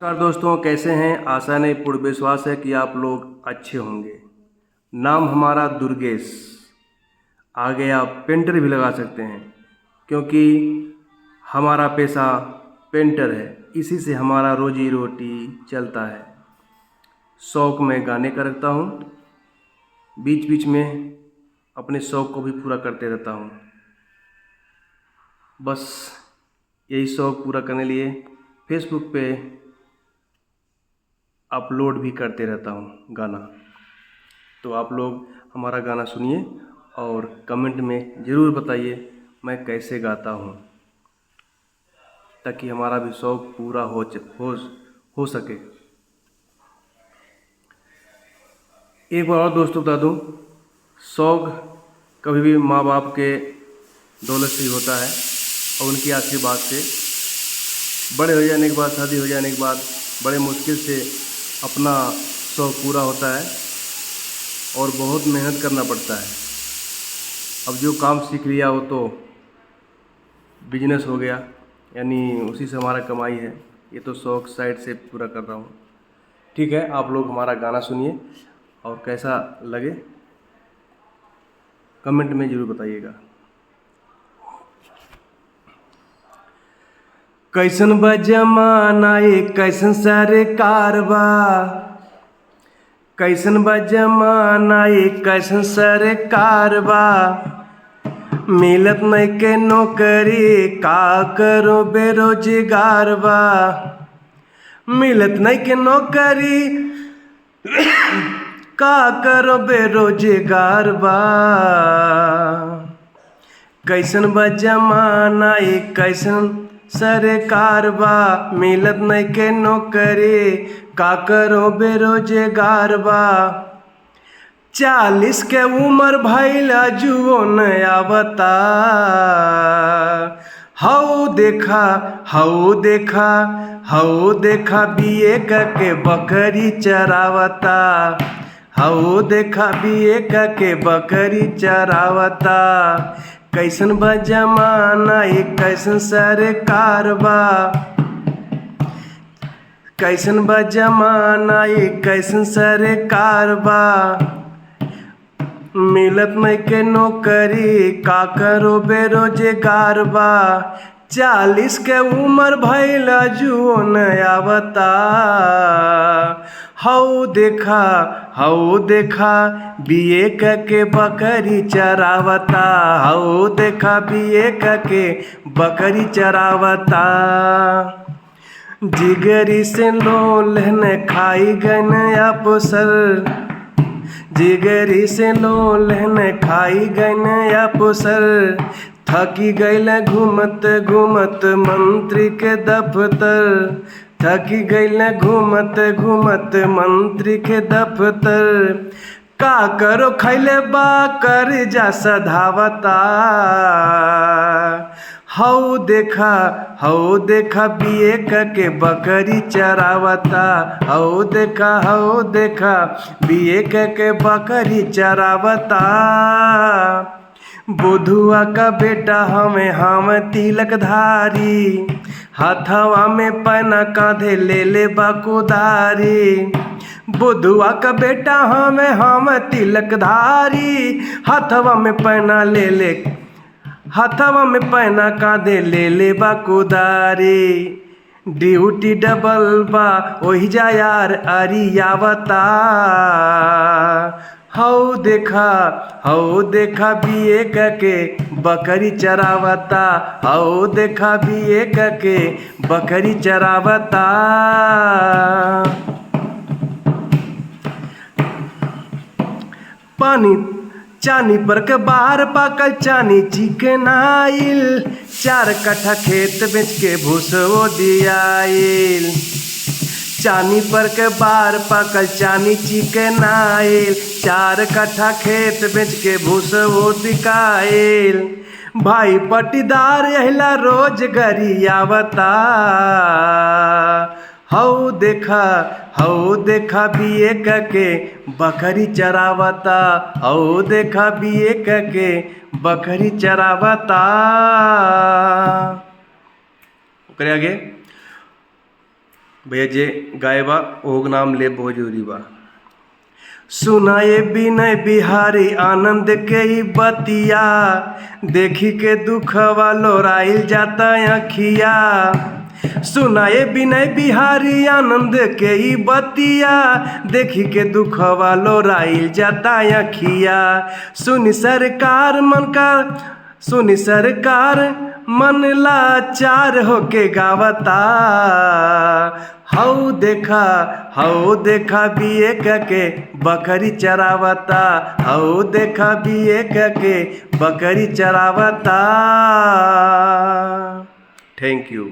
नमस्कार दोस्तों, कैसे हैं। आशा नहीं पूर्ण विश्वास है कि आप लोग अच्छे होंगे। नाम हमारा दुर्गेश। आगे आप पेंटर भी लगा सकते हैं, क्योंकि हमारा पेशा पेंटर है। इसी से हमारा रोजी रोटी चलता है। शौक में गाने का रखता हूँ, बीच बीच में अपने शौक को भी पूरा करते रहता हूँ। बस यही शौक पूरा करने लिए फेसबुक पे अपलोड भी करते रहता हूँ गाना। तो आप लोग हमारा गाना सुनिए और कमेंट में ज़रूर बताइए मैं कैसे गाता हूँ, ताकि हमारा भी शौक़ पूरा हो सके। एक बार और दोस्तों बता दूँ, शौक़ कभी भी माँ बाप के दौलत से ही होता है और उनकी आशीर्वाद से। बड़े हो जाने के बाद, शादी हो जाने के बाद बड़े मुश्किल से अपना शौक़ पूरा होता है और बहुत मेहनत करना पड़ता है। अब जो काम सीख लिया वो तो बिजनेस हो गया, यानी उसी से हमारा कमाई है। ये तो शौक़ साइड से पूरा कर रहा हूँ। ठीक है, आप लोग हमारा गाना सुनिए और कैसा लगे कमेंट में ज़रूर बताइएगा। कैसन बा जमाना ये, कैसन सरकार बा। कैसन बा जमाना ये, कैसन सरकार बा। मिलत नहीं के नौकरी, का करो बेरोजगार बा। मिलत नहीं के नौकरी, का करो बेरोजगार बा। कैसन बा जमाना ये, कैसन सरकार बा। मिलत नहीं के नौकरी, का करो बेरोजगार बा। 40 के उम्र भइला जुओ नया बता। हऊ देखा, हऊ देखा, हऊ देखा बीए के बकरी चरावता। हऊ देखा बीए के बकरी चरावता। कैसन बा जमाना ये, कैसन सरकार बा। कैसन बा जमाना ये, कैसन सरकार बा। मिलत नहीं के नौकरी, का करो बेरोजगार बा। 40 के उम्र भइला जुओ नया बता। हऊ देखा, हऊ देखा बीए के बकरी चरावता। हऊ देखा बीए के बकरी चरावता। जिगरी से लोलहन खाई गन अफसर। जिगरी से लोलहन खाई गन अफसर। थकी गईल घूमत घूमत मंत्री के दफ्तर। थकी गईल घूमत घूमत मंत्री के दफ्तर। का करो खैले बा कर्जा सधावता। हऊ देखा बीए के बकरी चरावता। हऊ देखा बीए के बकरी चरावता। बुधुआ का बेटा हमें हम तिलक धारी। हथवा में पना कांधे ले बकुदारी। बुधुआ का बेटा हम तिलक धारी। हथवा में पना ले, हथवा में पहना कांधे ले बकुदारी। ड्यूटी डबल बा ओही जा यार अरियावता। हऊ देखा बीए के बकरी चरावता। हऊ देखा बीए के बकरी चरावता। पानी चानी पर के बाहर पाकल चानी चिकन आइल। 4 कट्ठा खेत बेच के भूसवो दियाइल। चानी पर के बाहर पाकल चानी चिकन आइल। 4 कट्ठा खेत बेच के भूसवो दिकाइल। भाई पटीदार यहिला रोज गरियावता। हऊ देखा बीए के बकरी चरावता। हऊ देखा बीए के बकरी चरावता। ओकरे आगे भैया जे गायबा ओग नाम ले बहुत जरूरी बा। सुनाए विनय बिहारी आनंद के ई बतिया, देखी के दुखवा लोराइल जाता अखिया। सुनाए विनय बिहारी आनंद के ई बतिया, देखी के दुखवा लोराइल जाता अखिया। सुनी सरकार मन लाचार होके गावता। हऊ देखा बिये के बकरी चरावता। हऊ देखा बिये के बकरी चरावता। Thank you.